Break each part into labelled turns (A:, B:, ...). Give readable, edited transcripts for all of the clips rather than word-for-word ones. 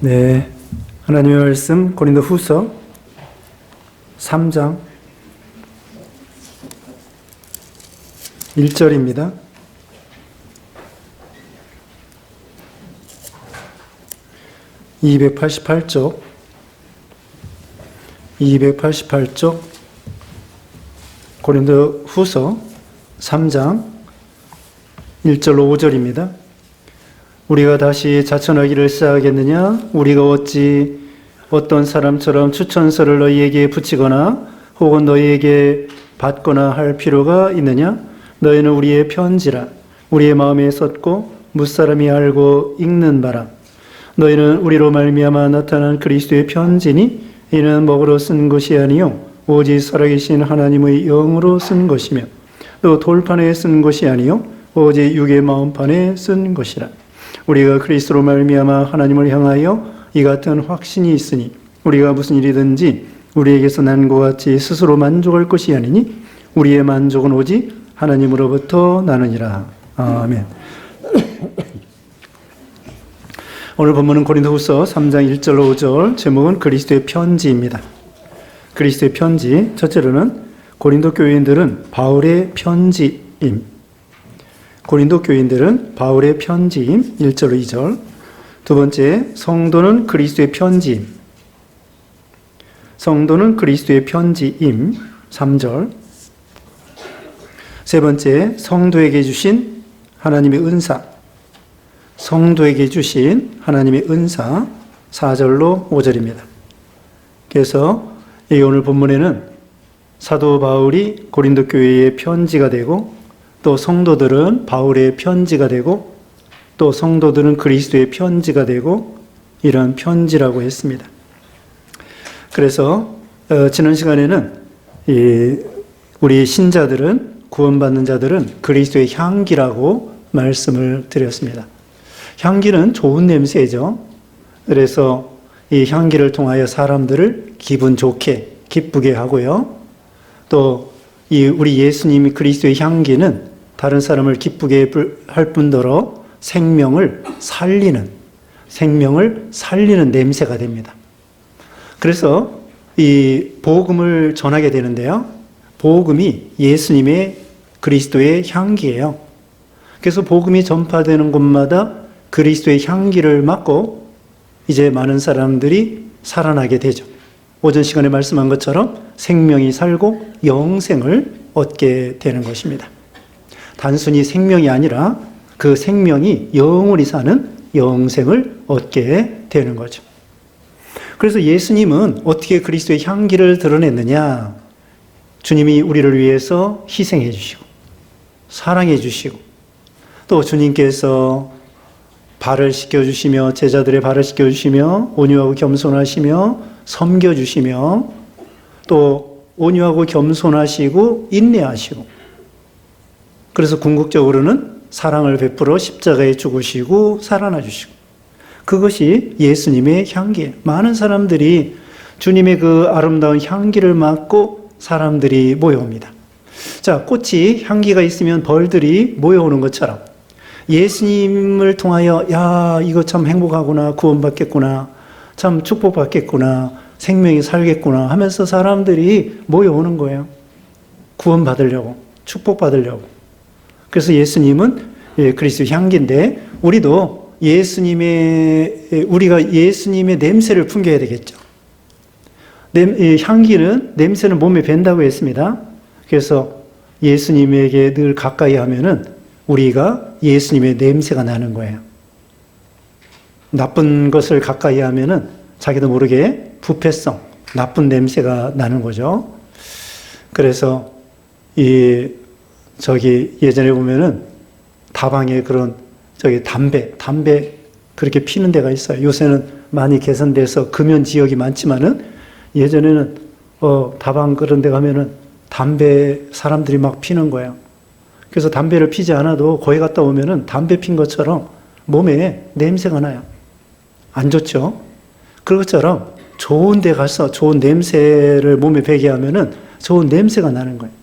A: 네, 하나님의 말씀 고린도후서 3장 1절입니다. (288쪽) 고린도후서 3장 1절로 5절입니다. 우리가 다시 자천하기를 시작하겠느냐? 우리가 어찌 어떤 사람처럼 추천서를 너희에게 붙이거나 혹은 너희에게 받거나 할 필요가 있느냐? 너희는 우리의 편지라. 우리의 마음에 썼고 무사람이 알고 읽는 바라. 너희는 우리로 말미암아 나타난 그리스도의 편지니 이는 먹으로 쓴 것이 아니요 오직 살아계신 하나님의 영으로 쓴 것이며 또 돌판에 쓴 것이 아니요 오직 육의 마음판에 쓴 것이라. 우리가 그리스도로 말미암아 하나님을 향하여 이 같은 확신이 있으니 우리가 무슨 일이든지 우리에게서 난 것 같이 스스로 만족할 것이 아니니 우리의 만족은 오직 하나님으로부터 나느니라. 아멘. 오늘 본문은 고린도후서 3장 1절로 5절, 제목은 그리스도의 편지입니다. 그리스도의 편지, 첫째로는 고린도 교인들은 바울의 편지임. 고린도 교인들은 바울의 편지임 1절로 2절. 두 번째, 성도는 그리스도의 편지임. 성도는 그리스도의 편지임 3절. 세 번째, 성도에게 주신 하나님의 은사. 성도에게 주신 하나님의 은사 4절로 5절입니다. 그래서 오늘 본문에는 사도 바울이 고린도 교회의 편지가 되고 또 성도들은 바울의 편지가 되고 또 성도들은 그리스도의 편지가 되고 이런 편지라고 했습니다. 그래서 지난 시간에는 우리 신자들은 구원받는 자들은 그리스도의 향기라고 말씀을 드렸습니다. 향기는 좋은 냄새죠. 그래서 이 향기를 통하여 사람들을 기분 좋게 기쁘게 하고요. 또 우리 예수님이 그리스도의 향기는 다른 사람을 기쁘게 할 뿐더러 생명을 살리는 냄새가 됩니다. 그래서 이 복음을 전하게 되는데요. 복음이 예수님의 그리스도의 향기예요. 그래서 복음이 전파되는 곳마다 그리스도의 향기를 맡고 이제 많은 사람들이 살아나게 되죠. 오전 시간에 말씀한 것처럼 생명이 살고 영생을 얻게 되는 것입니다. 단순히 생명이 아니라 그 생명이 영원히 사는 영생을 얻게 되는 거죠. 그래서 예수님은 어떻게 그리스도의 향기를 드러냈느냐? 주님이 우리를 위해서 희생해 주시고 사랑해 주시고 또 주님께서 발을 씻겨주시며 제자들의 발을 씻겨주시며 온유하고 겸손하시며 섬겨주시며 또 온유하고 겸손하시고 인내하시고 그래서 궁극적으로는 사랑을 베풀어 십자가에 죽으시고 살아나 주시고 그것이 예수님의 향기예요. 많은 사람들이 주님의 그 아름다운 향기를 맡고 사람들이 모여옵니다. 자, 꽃이 향기가 있으면 벌들이 모여오는 것처럼 예수님을 통하여 야 이거 참 행복하구나 구원받겠구나 참 축복받겠구나 생명이 살겠구나 하면서 사람들이 모여오는 거예요. 구원받으려고 축복받으려고. 그래서 예수님은 그리스도의 향기인데 우리가 예수님의 냄새를 풍겨야 되겠죠. 냄새는 몸에 밴다고 했습니다. 그래서 예수님에게 늘 가까이 하면은 우리가 예수님의 냄새가 나는 거예요. 나쁜 것을 가까이 하면은 자기도 모르게 부패성, 나쁜 냄새가 나는 거죠. 그래서 예전에 보면은 다방에 그런 담배 그렇게 피는 데가 있어요. 요새는 많이 개선돼서 금연 지역이 많지만은 예전에는 다방 그런 데 가면은 담배 사람들이 막 피는 거예요. 그래서 담배를 피지 않아도 거기 갔다 오면은 담배 핀 것처럼 몸에 냄새가 나요. 안 좋죠? 그것처럼 좋은 데 가서 좋은 냄새를 몸에 배게 하면은 좋은 냄새가 나는 거예요.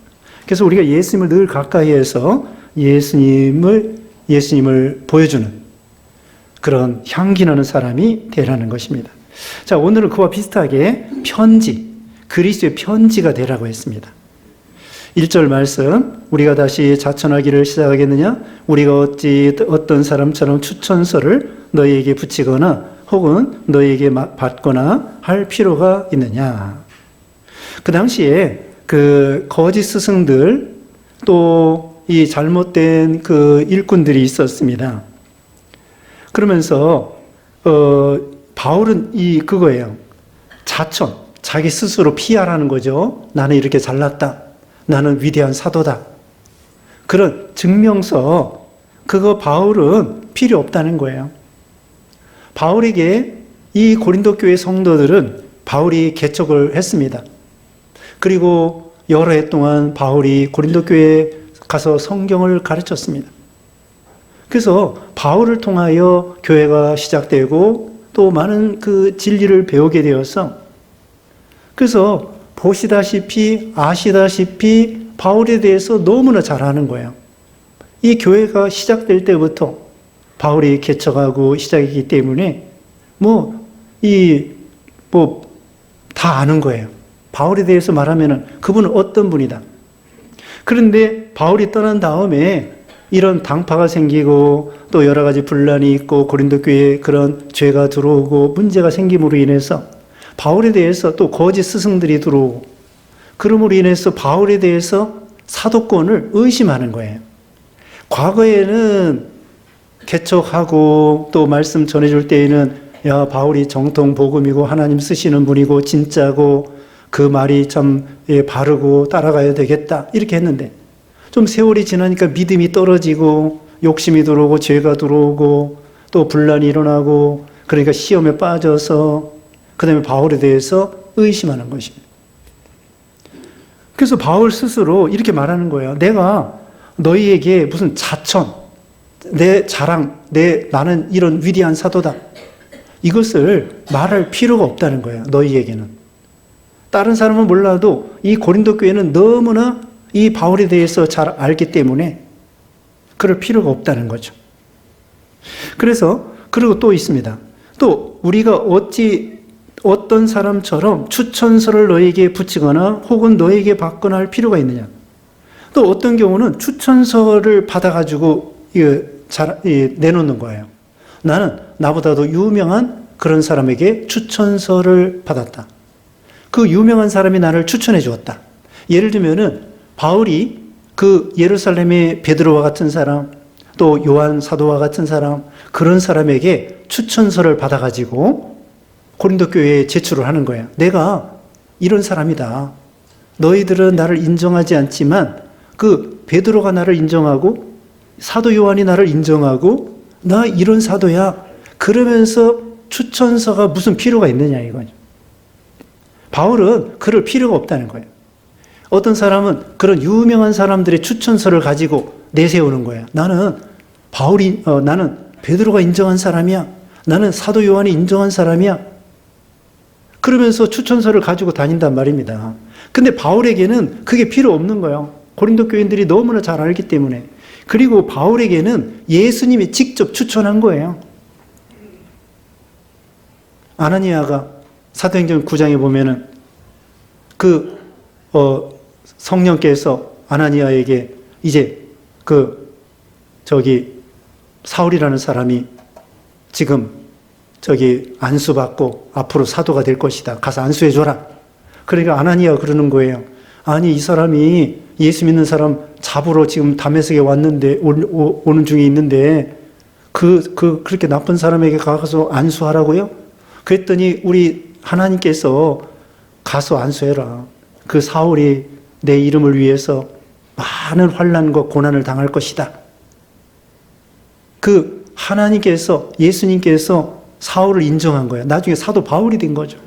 A: 그래서 우리가 예수님을 늘 가까이 해서 예수님을 보여주는 그런 향기 나는 사람이 되라는 것입니다. 자, 오늘은 그와 비슷하게 편지, 그리스도의 편지가 되라고 했습니다. 1절 말씀, 우리가 다시 자천하기를 시작하겠느냐? 우리가 어찌 어떤 사람처럼 추천서를 너희에게 붙이거나 혹은 너희에게 받거나 할 필요가 있느냐? 그 당시에 그 거짓 스승들 또 이 잘못된 그 일꾼들이 있었습니다. 그러면서 바울은 그거예요. 자천, 자기 스스로 PR하는 거죠. 나는 이렇게 잘났다. 나는 위대한 사도다. 그런 증명서, 그거 바울은 필요 없다는 거예요. 바울에게 이 고린도 교회 성도들은 바울이 개척을 했습니다. 그리고 여러 해 동안 바울이 고린도 교회에 가서 성경을 가르쳤습니다. 그래서 바울을 통하여 교회가 시작되고 또 많은 그 진리를 배우게 되어서, 그래서 보시다시피 아시다시피 바울에 대해서 너무나 잘 아는 거예요. 이 교회가 시작될 때부터 바울이 개척하고 시작이기 때문에 다 아는 거예요. 바울에 대해서 말하면은 그분은 어떤 분이다. 그런데 바울이 떠난 다음에 이런 당파가 생기고 또 여러 가지 분란이 있고 고린도 교회에 그런 죄가 들어오고 문제가 생김으로 인해서 바울에 대해서 또 거짓 스승들이 들어오고, 그러므로 인해서 바울에 대해서 사도권을 의심하는 거예요. 과거에는 개척하고 또 말씀 전해줄 때에는 야, 바울이 정통 복음이고 하나님 쓰시는 분이고 진짜고 그 말이 참 바르고 따라가야 되겠다 이렇게 했는데, 좀 세월이 지나니까 믿음이 떨어지고 욕심이 들어오고 죄가 들어오고 또 분란이 일어나고, 그러니까 시험에 빠져서 그 다음에 바울에 대해서 의심하는 것입니다. 그래서 바울 스스로 이렇게 말하는 거예요. 내가 너희에게 무슨 자천, 내 자랑, 나는 이런 위대한 사도다, 이것을 말할 필요가 없다는 거예요. 너희에게는. 다른 사람은 몰라도 이 고린도 교회는 너무나 이 바울에 대해서 잘 알기 때문에 그럴 필요가 없다는 거죠. 그래서 그리고 또 있습니다. 또 우리가 어찌 어떤 사람처럼 추천서를 너에게 붙이거나 혹은 너에게 받거나 할 필요가 있느냐. 또 어떤 경우는 추천서를 받아가지고 내놓는 거예요. 나는 나보다도 유명한 그런 사람에게 추천서를 받았다. 그 유명한 사람이 나를 추천해 주었다. 예를 들면은 바울이 그 예루살렘의 베드로와 같은 사람, 또 요한 사도와 같은 사람, 그런 사람에게 추천서를 받아가지고 고린도 교회에 제출을 하는 거예요. 내가 이런 사람이다. 너희들은 나를 인정하지 않지만 그 베드로가 나를 인정하고 사도 요한이 나를 인정하고 나 이런 사도야. 그러면서 추천서가 무슨 필요가 있느냐 이거죠. 바울은 그럴 필요가 없다는 거예요. 어떤 사람은 그런 유명한 사람들의 추천서를 가지고 내세우는 거예요. 나는 나는 베드로가 인정한 사람이야. 나는 사도 요한이 인정한 사람이야. 그러면서 추천서를 가지고 다닌단 말입니다. 근데 바울에게는 그게 필요 없는 거예요. 고린도 교인들이 너무나 잘 알기 때문에. 그리고 바울에게는 예수님이 직접 추천한 거예요. 아나니아가 사도행전 9장에 보면은 성령께서 아나니아에게 이제 사울이라는 사람이 지금 안수받고 앞으로 사도가 될 것이다. 가서 안수해줘라. 그러니까 아나니아가 그러는 거예요. 아니, 이 사람이 예수 믿는 사람 잡으러 지금 다메섹에 왔는데, 오는 중에 있는데, 그렇게 나쁜 사람에게 가서 안수하라고요? 그랬더니 우리 하나님께서 가서 안수해라. 그 사울이 내 이름을 위해서 많은 환난과 고난을 당할 것이다. 그 하나님께서, 예수님께서 사울을 인정한 거예요. 나중에 사도 바울이 된 거죠.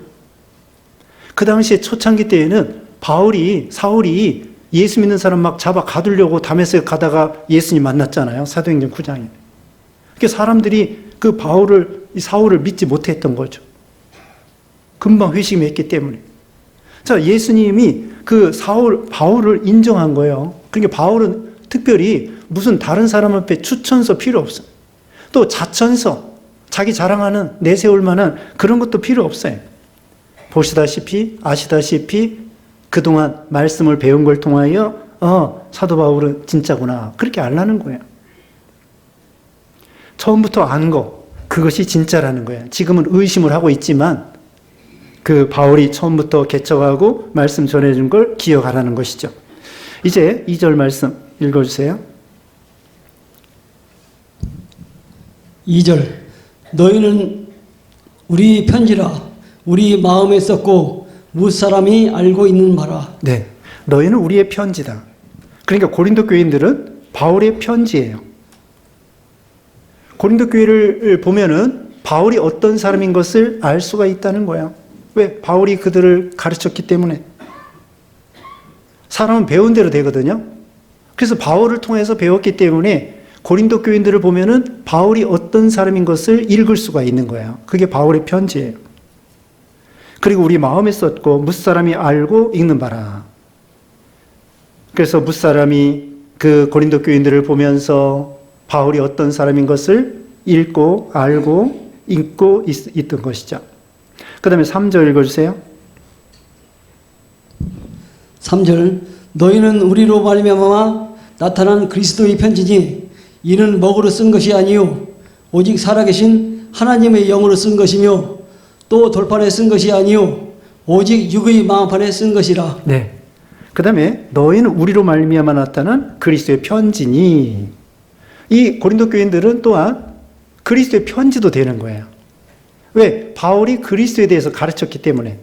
A: 그 당시에 초창기 때에는 사울이 예수 믿는 사람 막 잡아 가두려고 다메섹 가다가 예수님 만났잖아요. 사도행전 9장에. 그러니까 사람들이 사울을 믿지 못했던 거죠. 금방 회심했기 때문에. 자, 예수님이 바울을 인정한 거예요. 그러니까 바울은 특별히 무슨 다른 사람 앞에 추천서 필요 없어요. 또 자천서, 자기 자랑하는, 내세울 만한 그런 것도 필요 없어요. 보시다시피, 아시다시피 그동안 말씀을 배운 걸 통하여 사도 바울은 진짜구나, 그렇게 알라는 거예요. 처음부터 안 거, 그것이 진짜라는 거예요. 지금은 의심을 하고 있지만 그 바울이 처음부터 개척하고 말씀 전해준 걸 기억하라는 것이죠. 이제 2절 말씀 읽어주세요.
B: 2절 너희는 우리 편지라 우리 마음에 썼고 무사람이 알고 있는 바라.
A: 네, 너희는 우리의 편지다. 그러니까 고린도 교인들은 바울의 편지예요. 고린도 교회를 보면은 바울이 어떤 사람인 것을 알 수가 있다는 거야. 왜? 바울이 그들을 가르쳤기 때문에. 사람은 배운 대로 되거든요. 그래서 바울을 통해서 배웠기 때문에 고린도 교인들을 보면은 바울이 어떤 사람인 것을 읽을 수가 있는 거예요. 그게 바울의 편지예요. 그리고 우리 마음에 썼고 무사람이 알고 읽는 바라. 그래서 무사람이 그 고린도 교인들을 보면서 바울이 어떤 사람인 것을 읽고 알고 읽고 있던 것이죠. 그 다음에 3절 읽어주세요.
B: 3절 너희는 우리로 말미암아 나타난 그리스도의 편지니 이는 먹으로 쓴 것이 아니요 오직 살아계신 하나님의 영으로 쓴 것이며 또 돌판에 쓴 것이 아니요 오직 육의 마음판에 쓴 것이라.
A: 네. 그 다음에 너희는 우리로 말미암아 나타난 그리스도의 편지니, 이 고린도 교인들은 또한 그리스도의 편지도 되는 거예요. 왜? 바울이 그리스도에 대해서 가르쳤기 때문에.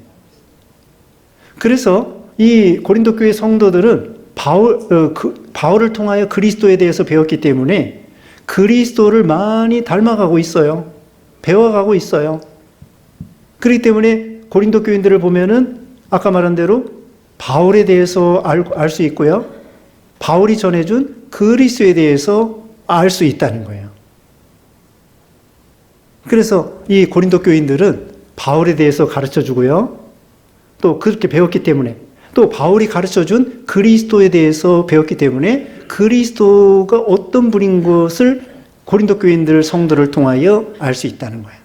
A: 그래서 이 고린도 교회 성도들은 바울을 통하여 그리스도에 대해서 배웠기 때문에 그리스도를 많이 닮아가고 있어요. 배워가고 있어요. 그렇기 때문에 고린도 교인들을 보면은 아까 말한 대로 바울에 대해서 알 수 있고요. 바울이 전해준 그리스도에 대해서 알 수 있다는 거예요. 그래서 이 고린도 교인들은 바울에 대해서 가르쳐 주고요. 또 그렇게 배웠기 때문에, 또 바울이 가르쳐 준 그리스도에 대해서 배웠기 때문에 그리스도가 어떤 분인 것을 고린도 교인들 성도를 통하여 알 수 있다는 거예요.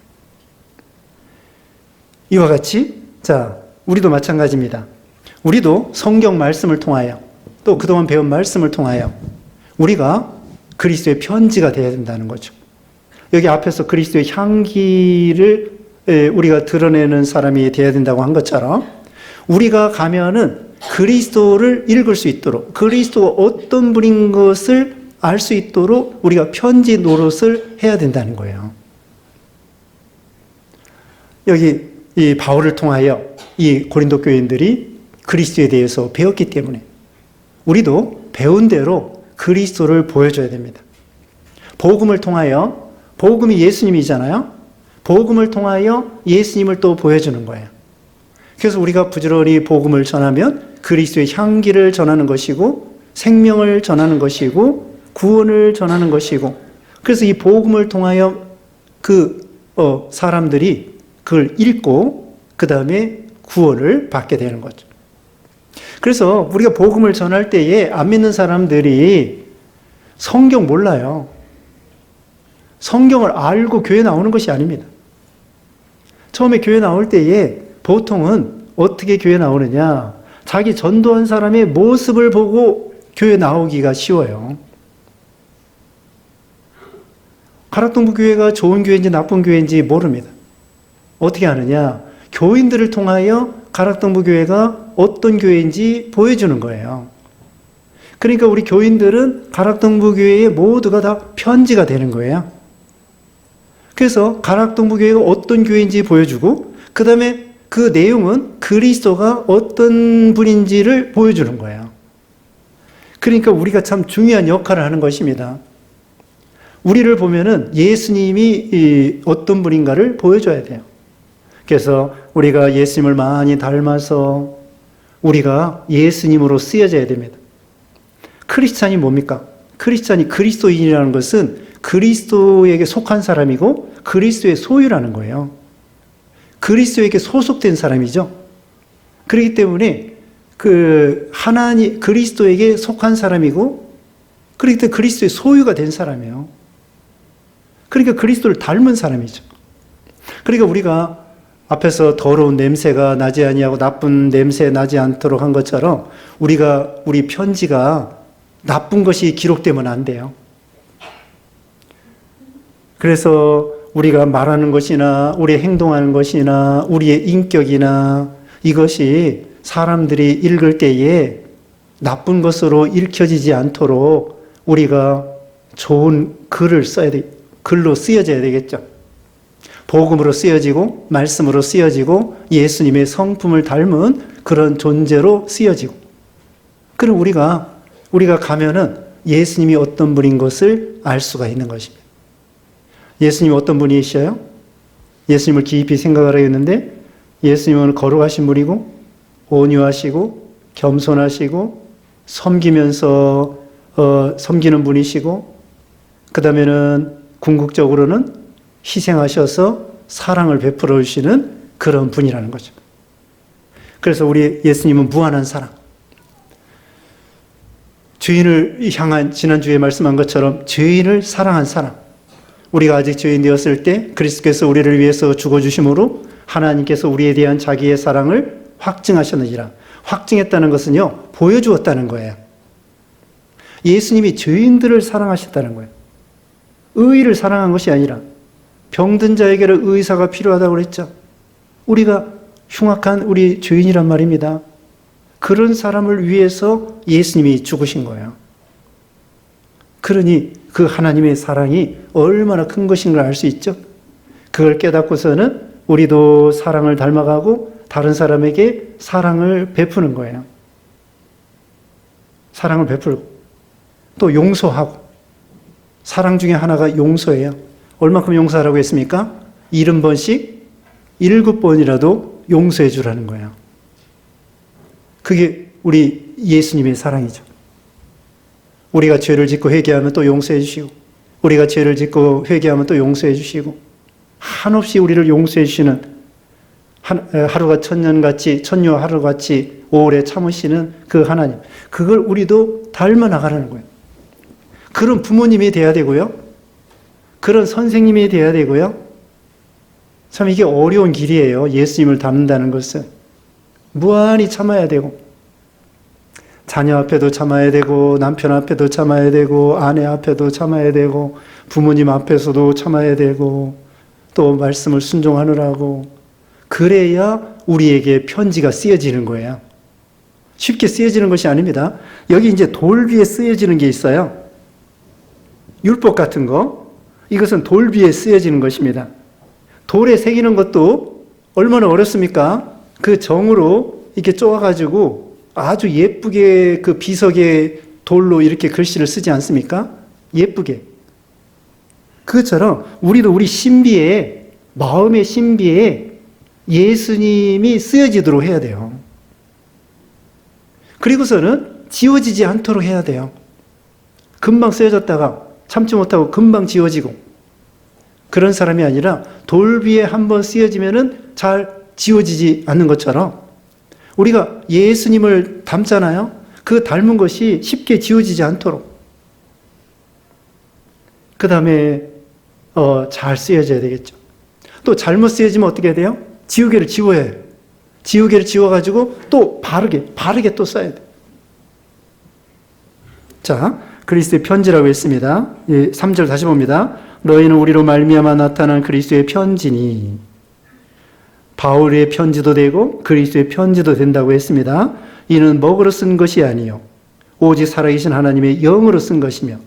A: 이와 같이 자, 우리도 마찬가지입니다. 우리도 성경 말씀을 통하여 또 그동안 배운 말씀을 통하여 우리가 그리스도의 편지가 되어야 된다는 거죠. 여기 앞에서 그리스도의 향기를 우리가 드러내는 사람이 되어야 된다고 한 것처럼 우리가 가면은 그리스도를 읽을 수 있도록, 그리스도가 어떤 분인 것을 알 수 있도록 우리가 편지 노릇을 해야 된다는 거예요. 여기 이 바울을 통하여 이 고린도 교인들이 그리스도에 대해서 배웠기 때문에 우리도 배운 대로 그리스도를 보여줘야 됩니다. 복음을 통하여, 복음이 예수님이잖아요. 복음을 통하여 예수님을 또 보여주는 거예요. 그래서 우리가 부지런히 복음을 전하면 그리스도의 향기를 전하는 것이고 생명을 전하는 것이고 구원을 전하는 것이고, 그래서 이 복음을 통하여 사람들이 그걸 읽고 그 다음에 구원을 받게 되는 거죠. 그래서 우리가 복음을 전할 때에 안 믿는 사람들이 성경 몰라요. 성경을 알고 교회 나오는 것이 아닙니다. 처음에 교회 나올 때에 보통은 어떻게 교회 나오느냐, 자기 전도한 사람의 모습을 보고 교회 나오기가 쉬워요. 가락동부 교회가 좋은 교회인지 나쁜 교회인지 모릅니다. 어떻게 아느냐, 교인들을 통하여 가락동부 교회가 어떤 교회인지 보여주는 거예요. 그러니까 우리 교인들은 가락동부 교회의 모두가 다 편지가 되는 거예요. 그래서 가락동부 교회가 어떤 교회인지 보여주고 그 다음에 그 내용은 그리스도가 어떤 분인지를 보여주는 거예요. 그러니까 우리가 참 중요한 역할을 하는 것입니다. 우리를 보면은 예수님이 어떤 분인가를 보여줘야 돼요. 그래서 우리가 예수님을 많이 닮아서 우리가 예수님으로 쓰여져야 됩니다. 크리스찬이 뭡니까? 크리스찬이 그리스도인이라는 것은 그리스도에게 속한 사람이고 그리스도의 소유라는 거예요. 그리스도에게 소속된 사람이죠. 그렇기 때문에 그리스도에게 속한 사람이고 그렇기 때문에 그리스도의 소유가 된 사람이에요. 그러니까 그리스도를 닮은 사람이죠. 그러니까 우리가 앞에서 더러운 냄새가 나지 아니하고 나쁜 냄새 나지 않도록 한 것처럼 우리 편지가 나쁜 것이 기록되면 안 돼요. 그래서 우리가 말하는 것이나 우리 행동하는 것이나 우리의 인격이나 이것이 사람들이 읽을 때에 나쁜 것으로 읽혀지지 않도록 우리가 좋은 글을 써야 돼. 글로 쓰여져야 되겠죠. 복음으로 쓰여지고 말씀으로 쓰여지고 예수님의 성품을 닮은 그런 존재로 쓰여지고, 그럼 우리가 가면은 예수님이 어떤 분인 것을 알 수가 있는 것입니다. 예수님이 어떤 분이시어요? 예수님을 깊이 생각을 하겠는데 예수님은 거룩하신 분이고 온유하시고 겸손하시고 섬기면서 섬기는 분이시고, 그 다음에는 궁극적으로는 희생하셔서 사랑을 베풀어 주시는 그런 분이라는 거죠. 그래서 우리 예수님은 무한한 사랑, 죄인을 향한, 지난주에 말씀한 것처럼 죄인을 사랑한 사랑, 우리가 아직 죄인 되었을 때 그리스도께서 우리를 위해서 죽어주심으로 하나님께서 우리에 대한 자기의 사랑을 확증하셨느니라. 확증했다는 것은요, 보여주었다는 거예요. 예수님이 죄인들을 사랑하셨다는 거예요. 의의를 사랑한 것이 아니라 병든 자에게는 의사가 필요하다고 그랬죠. 우리가 흉악한 우리 죄인이란 말입니다. 그런 사람을 위해서 예수님이 죽으신 거예요. 그러니 그 하나님의 사랑이 얼마나 큰 것인 걸 알 수 있죠. 그걸 깨닫고서는 우리도 사랑을 닮아가고 다른 사람에게 사랑을 베푸는 거예요. 사랑을 베풀고 또 용서하고, 사랑 중에 하나가 용서예요. 얼마큼 용서하라고 했습니까? 70번씩 7번이라도 용서해 주라는 거예요. 그게 우리 예수님의 사랑이죠. 우리가 죄를 짓고 회개하면 또 용서해 주시고, 우리가 죄를 짓고 회개하면 또 용서해 주시고, 한없이 우리를 용서해 주시는, 하루가 천년같이, 천년 하루같이 오래 참으시는 그 하나님, 그걸 우리도 닮아 나가라는 거예요. 그런 부모님이 돼야 되고요, 그런 선생님이 돼야 되고요. 참 이게 어려운 길이에요. 예수님을 닮는다는 것은 무한히 참아야 되고, 자녀 앞에도 참아야 되고, 남편 앞에도 참아야 되고, 아내 앞에도 참아야 되고, 부모님 앞에서도 참아야 되고, 또 말씀을 순종하느라고. 그래야 우리에게 편지가 쓰여지는 거예요. 쉽게 쓰여지는 것이 아닙니다. 여기 이제 돌 위에 쓰여지는 게 있어요. 율법 같은 거. 이것은 돌 위에 쓰여지는 것입니다. 돌에 새기는 것도 얼마나 어렵습니까? 그 정으로 이렇게 쪼아가지고 아주 예쁘게 그 비석에 돌로 이렇게 글씨를 쓰지 않습니까? 예쁘게. 그것처럼 우리도 우리 신비에, 마음의 신비에 예수님이 쓰여지도록 해야 돼요. 그리고서는 지워지지 않도록 해야 돼요. 금방 쓰여졌다가 참지 못하고 금방 지워지고, 그런 사람이 아니라 돌 위에 한번 쓰여지면은 잘 지워지지 않는 것처럼 우리가 예수님을 닮잖아요. 그 닮은 것이 쉽게 지워지지 않도록 그 다음에 잘 쓰여져야 되겠죠. 또 잘못 쓰여지면 어떻게 해야 돼요? 지우개를 지워야 해요. 지우개를 지워가지고 또 바르게 또 써야 돼요. 자, 그리스도의 편지라고 했습니다. 3절 다시 봅니다. 너희는 우리로 말미암아 나타난 그리스도의 편지니. 바울의 편지도 되고 그리스도의 편지도 된다고 했습니다. 이는 먹으로 쓴 것이 아니요 오직 살아계신 하나님의 영으로 쓴 것이며,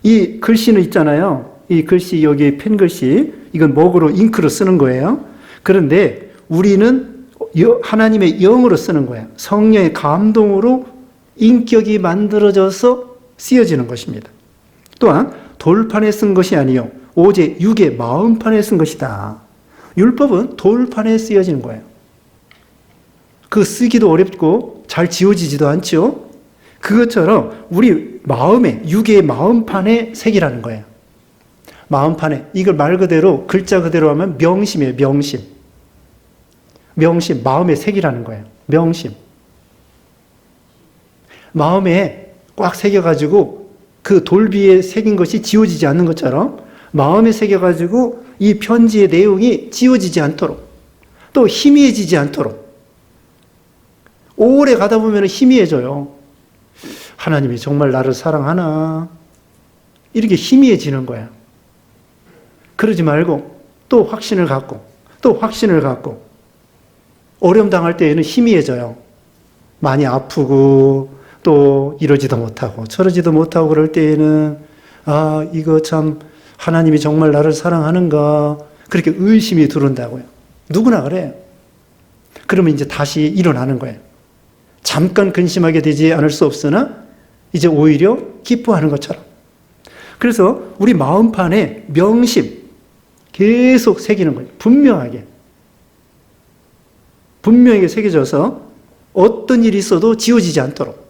A: 이 글씨는 있잖아요. 이 글씨, 여기 펜 글씨, 이건 먹으로, 잉크로 쓰는 거예요. 그런데 우리는 하나님의 영으로 쓰는 거예요. 성령의 감동으로 인격이 만들어져서 쓰여지는 것입니다. 또한 돌판에 쓴 것이 아니요 오직 육의 마음판에 쓴 것이다. 율법은 돌판에 쓰여지는 거예요. 그 쓰기도 어렵고 잘 지워지지도 않죠. 그것처럼 우리 마음에, 육의 마음판에 새기라는 거예요. 마음판에, 이걸 말 그대로, 글자 그대로 하면 명심이에요. 명심. 명심, 마음에 새기라는 거예요. 명심. 마음에 꽉 새겨가지고 그 돌 위에 새긴 것이 지워지지 않는 것처럼 마음에 새겨가지고 이 편지의 내용이 지워지지 않도록, 또 희미해지지 않도록. 오래 가다 보면 희미해져요. 하나님이 정말 나를 사랑하나? 이렇게 희미해지는 거야. 그러지 말고 또 확신을 갖고 또 확신을 갖고, 어려움 당할 때에는 희미해져요. 많이 아프고 또 이러지도 못하고 저러지도 못하고 그럴 때에는 아, 이거 참 하나님이 정말 나를 사랑하는가, 그렇게 의심이 들어온다고요. 누구나 그래요. 그러면 이제 다시 일어나는 거예요. 잠깐 근심하게 되지 않을 수 없으나 이제 오히려 기뻐하는 것처럼. 그래서 우리 마음판에 명심 계속 새기는 거예요. 분명하게 새겨져서 어떤 일이 있어도 지워지지 않도록.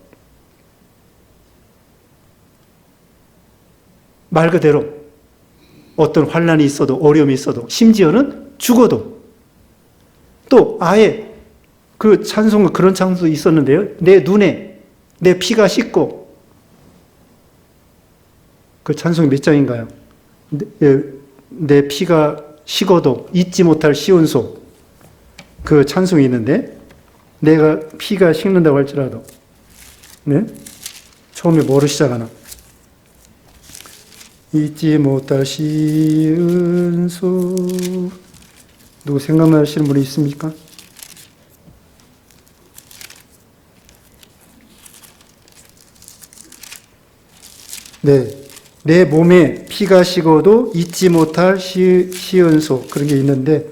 A: 말 그대로 어떤 환난이 있어도, 어려움이 있어도, 심지어는 죽어도, 또 아예 그 찬송가 그런 찬송도 있었는데요. 내 눈에 내 피가 씻고, 그 찬송이 몇 장인가요? 내 피가 식어도 잊지 못할 시온소, 그 찬송이 있는데, 내가 피가 식는다고 할지라도, 네? 처음에 뭐로 시작하나? 잊지 못할 시은소. 누구 생각나시는 분이 있습니까? 네. 내 몸에 피가 식어도 잊지 못할 시은소. 그런 게 있는데,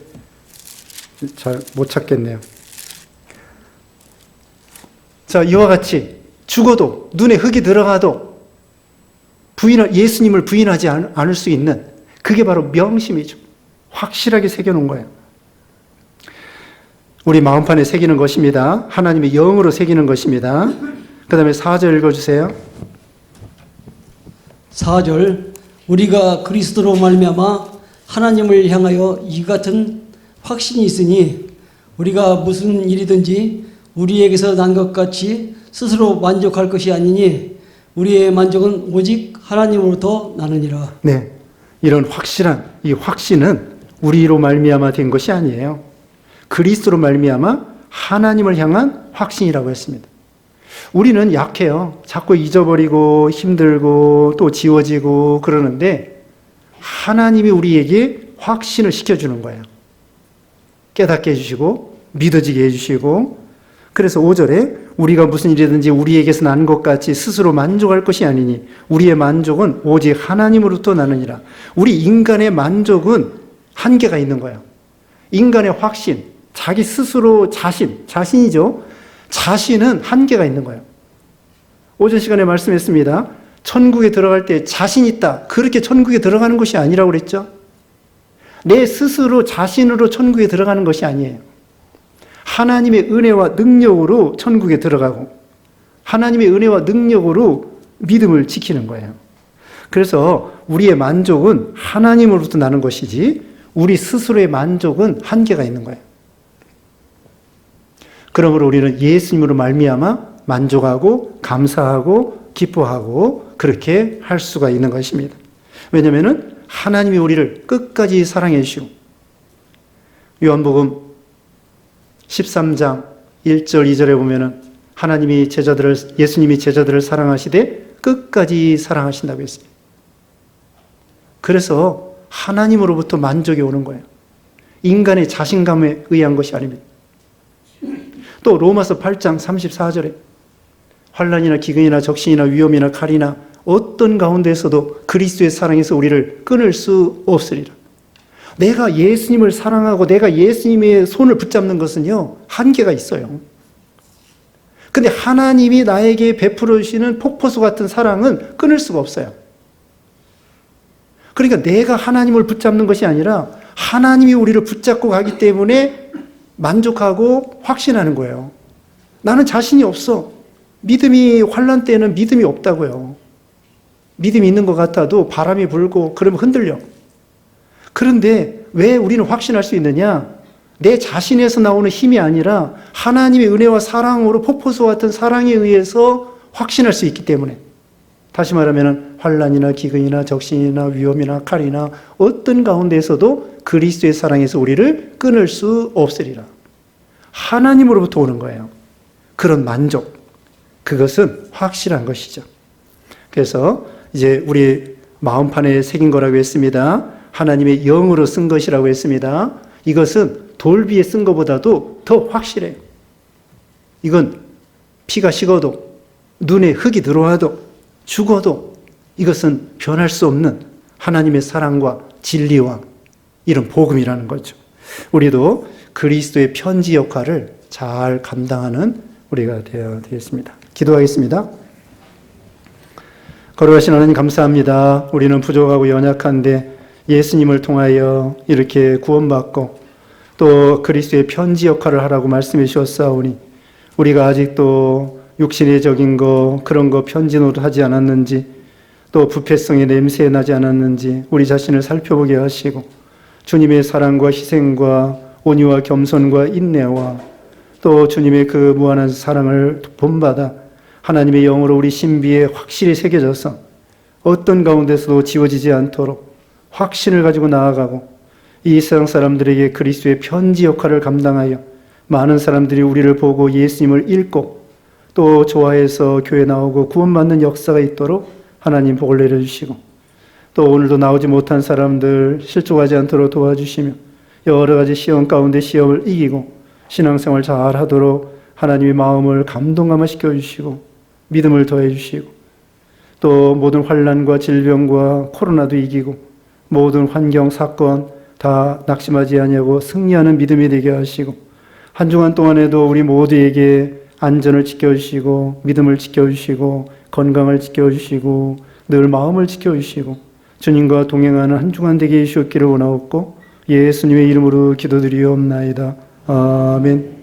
A: 잘 못 찾겠네요. 자, 이와 같이 죽어도, 눈에 흙이 들어가도 예수님을 부인하지 않을 수 있는, 그게 바로 명심이죠. 확실하게 새겨놓은 거예요. 우리 마음판에 새기는 것입니다. 하나님의 영으로 새기는 것입니다. 그 다음에 4절 읽어주세요.
B: 4절 우리가 그리스도로 말미암아 하나님을 향하여 이 같은 확신이 있으니 우리가 무슨 일이든지 우리에게서 난 것 같이 스스로 만족할 것이 아니니 우리의 만족은 오직 하나님으로부터 나느니라.
A: 네, 이런 확실한 이 확신은 우리로 말미암아 된 것이 아니에요. 그리스도로 말미암아 하나님을 향한 확신이라고 했습니다. 우리는 약해요. 자꾸 잊어버리고 힘들고 또 지워지고 그러는데, 하나님이 우리에게 확신을 시켜주는 거예요. 깨닫게 해주시고 믿어지게 해주시고. 그래서 5절에 우리가 무슨 일이든지 우리에게서 난 것 같이 스스로 만족할 것이 아니니 우리의 만족은 오직 하나님으로부터 나느니라. 우리 인간의 만족은 한계가 있는 거예요. 인간의 확신, 자기 스스로 자신이죠. 자신은 한계가 있는 거예요. 오전 시간에 말씀했습니다. 천국에 들어갈 때 자신 있다, 그렇게 천국에 들어가는 것이 아니라고 그랬죠. 내 스스로 자신으로 천국에 들어가는 것이 아니에요. 하나님의 은혜와 능력으로 천국에 들어가고 하나님의 은혜와 능력으로 믿음을 지키는 거예요. 그래서 우리의 만족은 하나님으로부터 나는 것이지 우리 스스로의 만족은 한계가 있는 거예요. 그러므로 우리는 예수님으로 말미암아 만족하고 감사하고 기뻐하고 그렇게 할 수가 있는 것입니다. 왜냐하면 하나님이 우리를 끝까지 사랑해 주시고, 요한복음 13장 1절 2절에 보면은 예수님이 제자들을 사랑하시되 끝까지 사랑하신다고 했습니다. 그래서 하나님으로부터 만족이 오는 거예요. 인간의 자신감에 의한 것이 아닙니다. 또 로마서 8장 34절에 환난이나 기근이나 적신이나 위험이나 칼이나 어떤 가운데에서도 그리스도의 사랑에서 우리를 끊을 수 없으리라. 내가 예수님을 사랑하고 내가 예수님의 손을 붙잡는 것은요, 한계가 있어요. 근데 하나님이 나에게 베풀어 주시는 폭포수 같은 사랑은 끊을 수가 없어요. 그러니까 내가 하나님을 붙잡는 것이 아니라 하나님이 우리를 붙잡고 가기 때문에 만족하고 확신하는 거예요. 나는 자신이 없어. 믿음이 환난 때는 믿음이 없다고요. 믿음이 있는 것 같아도 바람이 불고 그러면 흔들려. 그런데 왜 우리는 확신할 수 있느냐? 내 자신에서 나오는 힘이 아니라 하나님의 은혜와 사랑으로 폭포수 같은 사랑에 의해서 확신할 수 있기 때문에. 다시 말하면 환난이나 기근이나 적신이나 위험이나 칼이나 어떤 가운데에서도 그리스도의 사랑에서 우리를 끊을 수 없으리라. 하나님으로부터 오는 거예요. 그런 만족, 그것은 확실한 것이죠. 그래서 이제 우리 마음판에 새긴 거라고 했습니다. 하나님의 영으로 쓴 것이라고 했습니다. 이것은 돌비에 쓴 것보다도 더 확실해요. 이건 피가 식어도 눈에 흙이 들어와도 죽어도 이것은 변할 수 없는 하나님의 사랑과 진리와 이런 복음이라는 거죠. 우리도 그리스도의 편지 역할을 잘 감당하는 우리가 되어야 되겠습니다. 기도하겠습니다. 거룩하신 하나님 감사합니다. 우리는 부족하고 연약한데 예수님을 통하여 이렇게 구원받고 또 그리스도의 편지 역할을 하라고 말씀해 주셨사오니 우리가 아직도 육신의 적인 거 그런 거 편지 노릇하지 않았는지 또 부패성의 냄새 나지 않았는지 우리 자신을 살펴보게 하시고 주님의 사랑과 희생과 온유와 겸손과 인내와 또 주님의 그 무한한 사랑을 본받아 하나님의 영으로 우리 신비에 확실히 새겨져서 어떤 가운데서도 지워지지 않도록 확신을 가지고 나아가고 이 세상 사람들에게 그리스도의 편지 역할을 감당하여 많은 사람들이 우리를 보고 예수님을 읽고 또 좋아해서 교회 나오고 구원받는 역사가 있도록 하나님 복을 내려주시고 또 오늘도 나오지 못한 사람들 실족하지 않도록 도와주시며 여러 가지 시험 가운데 시험을 이기고 신앙생활 잘 하도록 하나님의 마음을 감동감화 시켜주시고 믿음을 더해주시고 또 모든 환난과 질병과 코로나도 이기고 모든 환경 사건 다 낙심하지 아니하고 승리하는 믿음이 되게 하시고 한 주간 동안에도 우리 모두에게 안전을 지켜주시고 믿음을 지켜주시고 건강을 지켜주시고 늘 마음을 지켜주시고 주님과 동행하는 한 주간 되게 해주셨기를 원하옵고 예수님의 이름으로 기도드리옵나이다. 아멘.